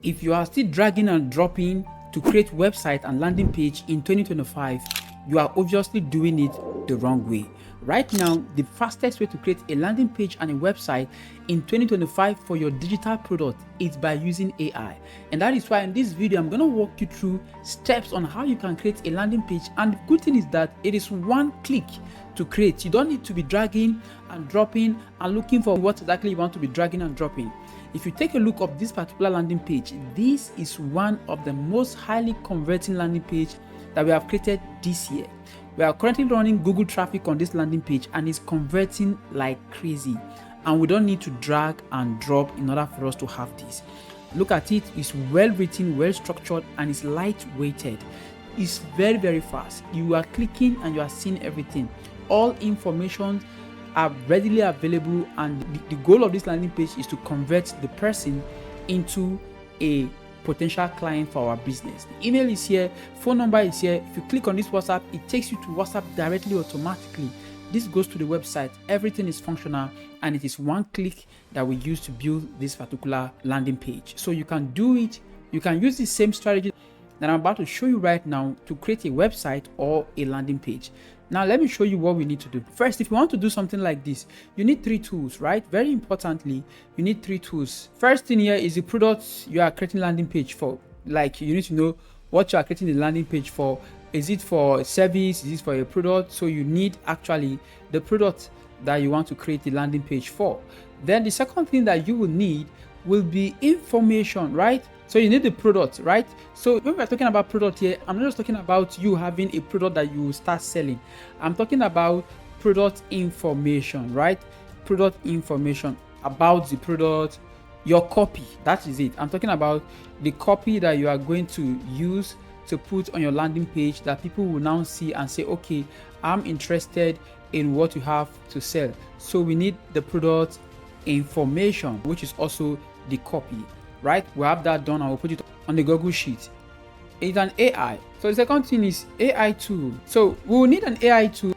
If you are still dragging and dropping to create website and landing page in 2025, you are obviously doing it the wrong way. Right now, the fastest way to create a landing page and a website in 2025 for your digital product is by using AI. And that is why in this video, I'm going to walk you through steps on how you can create a landing page. And the good thing is that it is one click to create. You don't need to be dragging and dropping and looking for what exactly you want to be dragging and dropping. If you take a look at this particular landing page, this is one of the most highly converting landing page that we have created this year. We are currently running Google traffic on this landing page and it's converting like crazy. And we don't need to drag and drop in order for us to have this. Look at it, it's well written, well structured, and it's lightweighted. It's very, very fast. You are clicking and you are seeing everything. All information are readily available, and the goal of this landing page is to convert the person into a potential client for our business. The email is here, phone number is here. If you click on this WhatsApp, it takes you to WhatsApp directly automatically. This goes to the website, everything is functional, and it is one click that we use to build this particular landing page. So you can do it, you can use the same strategy that I'm about to show you right now to create a website or a landing page. Now, let me show you what we need to do. First, if you want to do something like this, you need 3 tools, right? Very importantly, you need 3 tools. First thing here is the product you are creating landing page for. Like, you need to know what you are creating the landing page for. Is it for a service? Is it for a product? So you need actually the product that you want to create the landing page for. Then the second thing that you will need will be information, right? So you need the product, right? So when we're talking about product here, I'm not just talking about you having a product that you will start selling. I'm talking about product information, right? Product information about the product, your copy, that is it. I'm talking about the copy that you are going to use to put on your landing page that people will now see and say, okay, I'm interested in what you have to sell. So we need the product information, which is also the copy. Right, we have that done and we'll put it on the Google sheet. It's an AI. So the second thing is AI tool. So we will need an AI tool.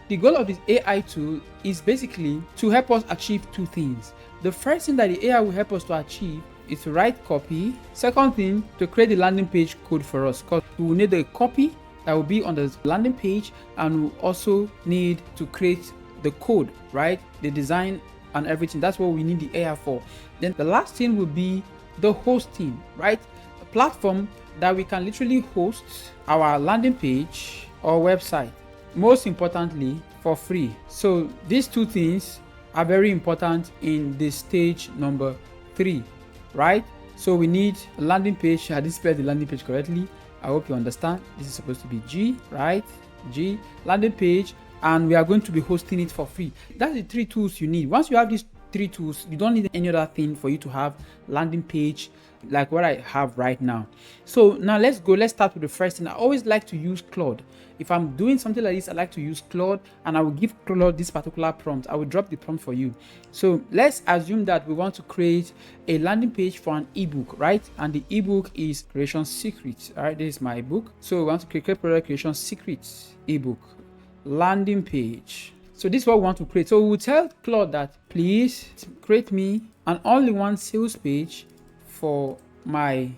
The goal of this AI tool is basically to help us achieve 2 things. The first thing that the AI will help us to achieve is to write copy. Second thing, to create the landing page code for us, because we will need the copy that will be on the landing page, and we'll also need to create the code, right? The design and everything. That's what we need the AI for. Then the last thing will be the hosting, right? A platform that we can literally host our landing page or website, most importantly for free. So these 2 things are very important in the stage number 3, right? So we need a landing page. I did spell the landing page correctly. I hope you understand. This is supposed to be G, right? G, landing page, and we are going to be hosting it for free. That's the 3 tools you need. Once you have these 3 tools, you don't need any other thing for you to have landing page like what I have right now. So now let's start with the first thing. I always like to use Claude. If I'm doing something like this, I like to use Claude, and I will give Claude this particular prompt. I will drop the prompt for you. So let's assume that we want to create a landing page for an ebook, right? And the ebook is Creation Secrets. All right, this is my ebook. So we want to create product creation secrets ebook landing page. So this is what we want to create. So we will tell Claude that please create me an only one sales page for my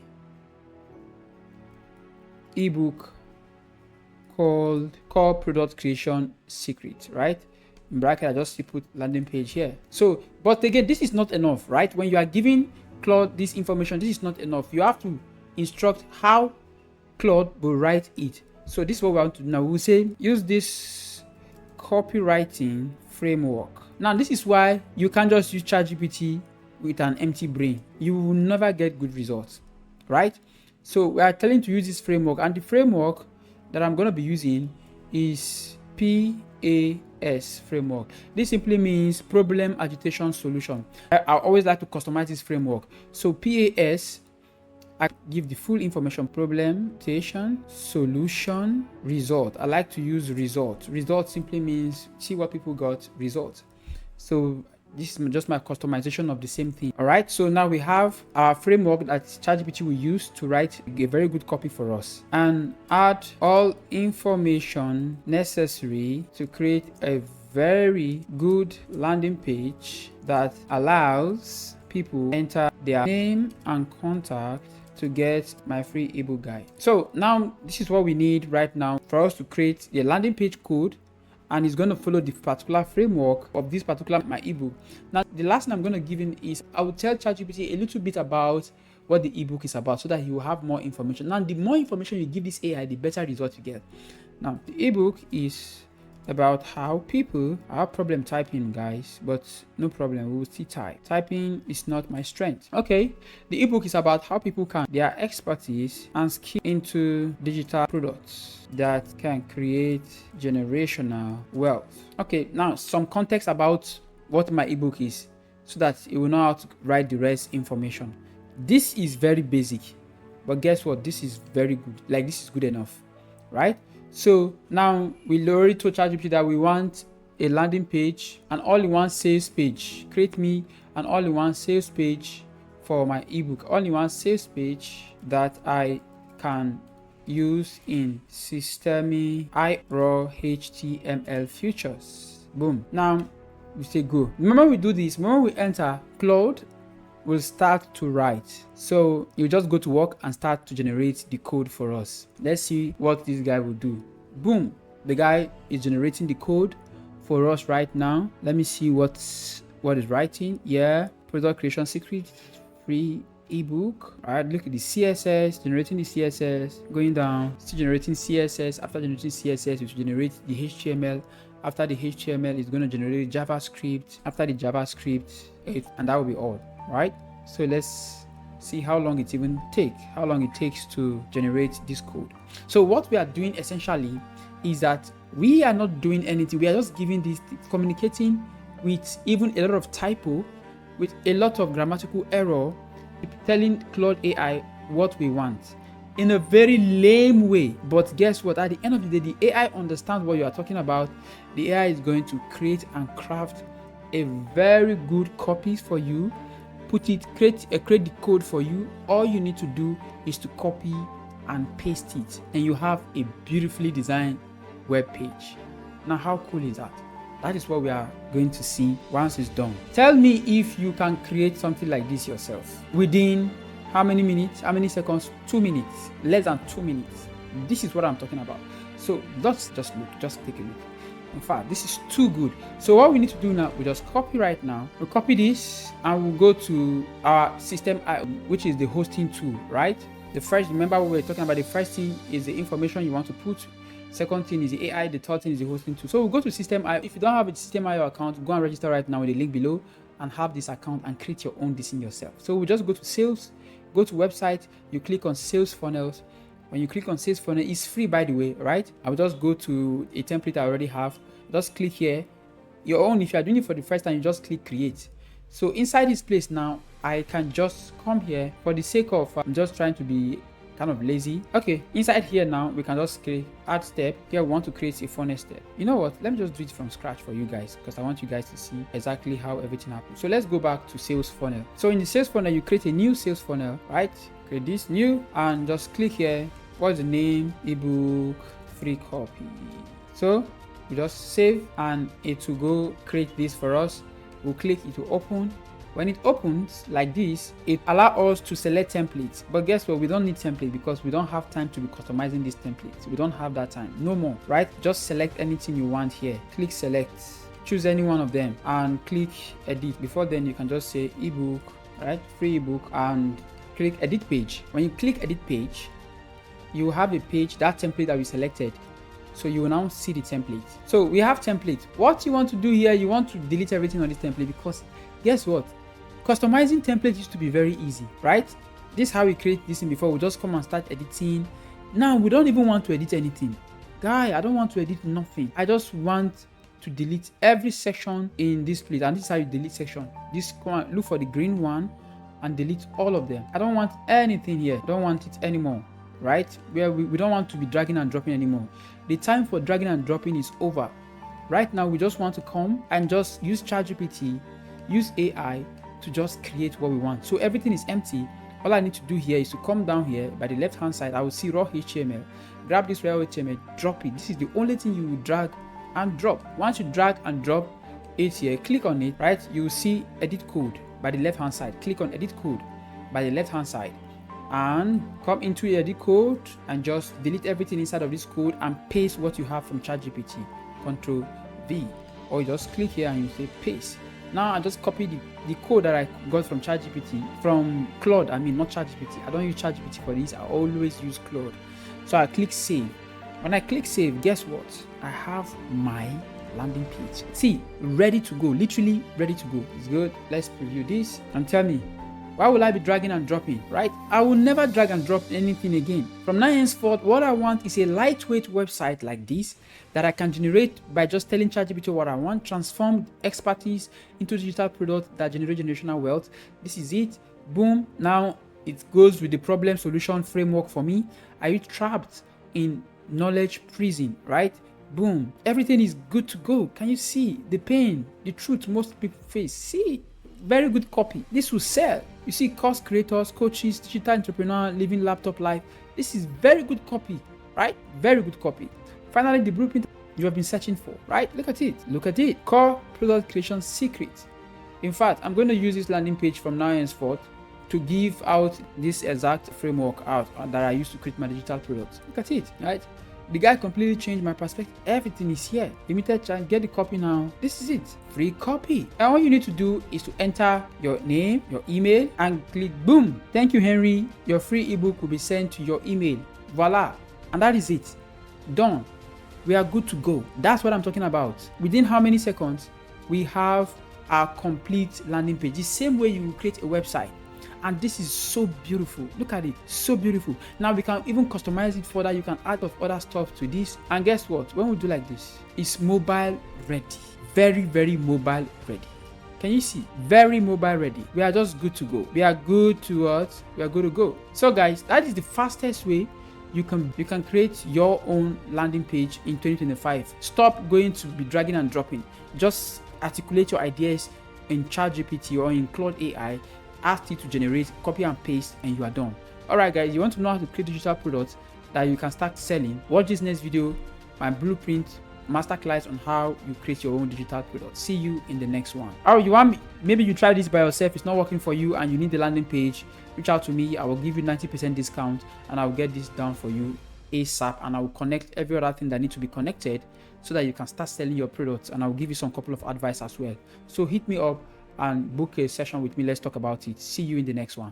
ebook called Core Product Creation Secret, right? In bracket, I just put landing page here. So, but again, this is not enough, right? When you are giving Claude this information, this is not enough. You have to instruct how Claude will write it. So this is what we want to do now. We'll say use this copywriting framework. Now this is why you can't just use ChatGPT with an empty brain. You will never get good results, right? So we are telling to use this framework, and the framework that I'm going to be using is PAS framework. This simply means problem, agitation, solution. I always like to customize this framework. So PAS, I give the full information: problem, agitation, solution, result. I like to use result. Result simply means see what people got, result. So this is just my customization of the same thing. All right, so now we have our framework that ChatGPT will use to write a very good copy for us, and add all information necessary to create a very good landing page that allows people enter their name and contact to get my free ebook guide. So now this is what we need right now for us to create the landing page code, and it's going to follow the particular framework of this particular my ebook. Now the last thing I'm going to give him is I will tell ChatGPT a little bit about what the ebook is about so that he will have more information. Now the more information you give this AI, the better result you get. Now the ebook is about how people have problem typing, guys, but no problem, we will still type. Typing is not my strength. Okay, the ebook is about how people can their expertise and skill into digital products that can create generational wealth. Okay, now some context about what my ebook is so that you will know how to write the rest information. This is very basic, but guess what, this is very good. Like, this is good enough, right? So now we already told ChatGPT that we want a landing page, an all-in-one sales page. Create me an all-in-one sales page for my ebook. All-in-one sales page that I can use in systemic raw HTML features. Boom. Now we say go. Remember we do this, remember we enter, Claude will start to write. So you just go to work and start to generate the code for us. Let's see what this guy will do. Boom, the guy is generating the code for us right now. Let me see what is writing. Yeah, product creation secret, free ebook. All right, look at the CSS, generating the CSS, going down, still generating CSS. After generating CSS, it will generate the HTML. After the HTML, it's going to generate JavaScript. After the JavaScript, and that will be all. Right, so let's see how long it takes to generate this code. So what we are doing essentially is that we are not doing anything. We are just giving this, communicating with even a lot of typo, with a lot of grammatical error, telling Claude AI what we want in a very lame way. But guess what, at the end of the day, the AI understands what you are talking about. The AI is going to create and craft a very good copy for you, create the code for you. All you need to do is to copy and paste it, and you have a beautifully designed web page. Now how cool is that? That is what we are going to see once it's done. Tell me if you can create something like this yourself within how many minutes, how many seconds? 2 minutes, less than 2 minutes. This is what I'm talking about. So just look, just take a look. In fact, this is too good. So what we need to do now, we just copy right now. We'll copy this and we'll go to our system, which is the hosting tool, right? The first, remember what we were talking about, the first thing is the information you want to put. Second thing is the AI, the third thing is the hosting tool. So we'll go to system I. If you don't have a system IO account, go and register right now with the link below and have this account and create your own design yourself. So we'll just go to sales, go to website, you click on sales funnels. When you click on sales funnel, it's free, by the way, right? I'll just go to a template I already have. Just click here. Your own, if you are doing it for the first time, you just click create. So inside this place now, I can just come here for the sake of I'm just trying to be kind of lazy. Okay, inside here now, we can just click add step. Here we want to create a funnel step. You know what? Let me just do it from scratch for you guys, because I want you guys to see exactly how everything happens. So let's go back to sales funnel. So in the sales funnel, you create a new sales funnel, right? Create this new and just click here. What's the name? Ebook free copy. So we just save and it will go create this for us. We'll click it to open. When it opens like this, it allows us to select templates. But guess what? We don't need template because we don't have time to be customizing these templates. We don't have that time. No more, right? Just select anything you want here. Click select. Choose any one of them and click edit. Before then, you can just say ebook, right? Free ebook, and click edit page. When you click edit page, you will have a page, that template that we selected. So you will now see the template. So we have template. What you want to do here, you want to delete everything on this template, because guess what? Customizing template used to be very easy, right? This is how we create this thing before. We just come and start editing. Now we don't even want to edit anything. Guy, I don't want to edit nothing. I just want to delete every section in this place. And this is how you delete section. This, come on, look for the green one and delete all of them. I don't want anything here. I don't want it anymore, right? Where we don't want to be dragging and dropping anymore. The time for dragging and dropping is over. Right now, we just want to come and just use ChatGPT, use AI to just create what we want. So everything is empty. All I need to do here is to come down here by the left hand side. I will see raw HTML. Grab this raw HTML, drop it. This is the only thing you will drag and drop. Once you drag and drop it here, click on it, right? You will see edit code. by the left hand side. Click on edit code by the left hand side and come into your edit code and just delete everything inside of this code and paste what you have from ChatGPT. Control V, or you just click here and you say paste. Now I just copy the code that I got from ChatGPT, from Claude. I mean, not ChatGPT. I don't use ChatGPT for this. I always use Claude. So I click save. When I click save, guess what? I have my landing page. See, ready to go. Literally ready to go. It's good. Let's preview this and tell me, why will I be dragging and dropping, right? I will never drag and drop anything again. From now henceforth, what I want is a lightweight website like this that I can generate by just telling ChatGPT what I want, transform expertise into digital products that generate generational wealth. This is it. Boom. Now it goes with the problem solution framework for me. Are you trapped in knowledge prison, right? Boom. Everything is good to go. Can you see the pain, the truth most people face? See, very good copy. This will sell. You see, course creators, coaches, digital entrepreneur, living laptop life. This is very good copy, right? Very good copy. Finally, the blueprint you have been searching for, right? Look at it. Look at it. Core product creation secret. In fact, I'm going to use this landing page from now henceforth to give out this exact framework out that I used to create my digital products. Look at it, right? The guy completely changed my perspective. Everything is here. Limited chance. Get the copy now. This is it. Free copy. And all you need to do is to enter your name, your email, and click boom. Thank you, Henry. Your free ebook will be sent to your email. Voila. And that is it. Done. We are good to go. That's what I'm talking about. Within how many seconds? We have our complete landing page. The same way you will create a website. And this is so beautiful. Look at it. So beautiful. Now we can even customize it further. You can add of other stuff to this. And guess what? When we do like this, it's mobile ready. Very, very mobile ready. Can you see? Very mobile ready. We are just good to go. We are good to what? We are good to go. So guys, that is the fastest way you can create your own landing page in 2025. Stop going to be dragging and dropping. Just articulate your ideas in ChatGPT or in Claude AI. Ask it to generate, copy and paste, and you are done. Alright guys, you want to know how to create digital products that you can start selling? Watch this next video, my blueprint masterclass on how you create your own digital product. See you in the next one. Oh, you want me? Maybe you try this by yourself, it's not working for you and you need the landing page. Reach out to me. I will give you 90% discount and I will get this done for you ASAP, and I will connect every other thing that needs to be connected so that you can start selling your products, and I will give you some couple of advice as well. So hit me up and book a session with me. Let's talk about it. See you in the next one.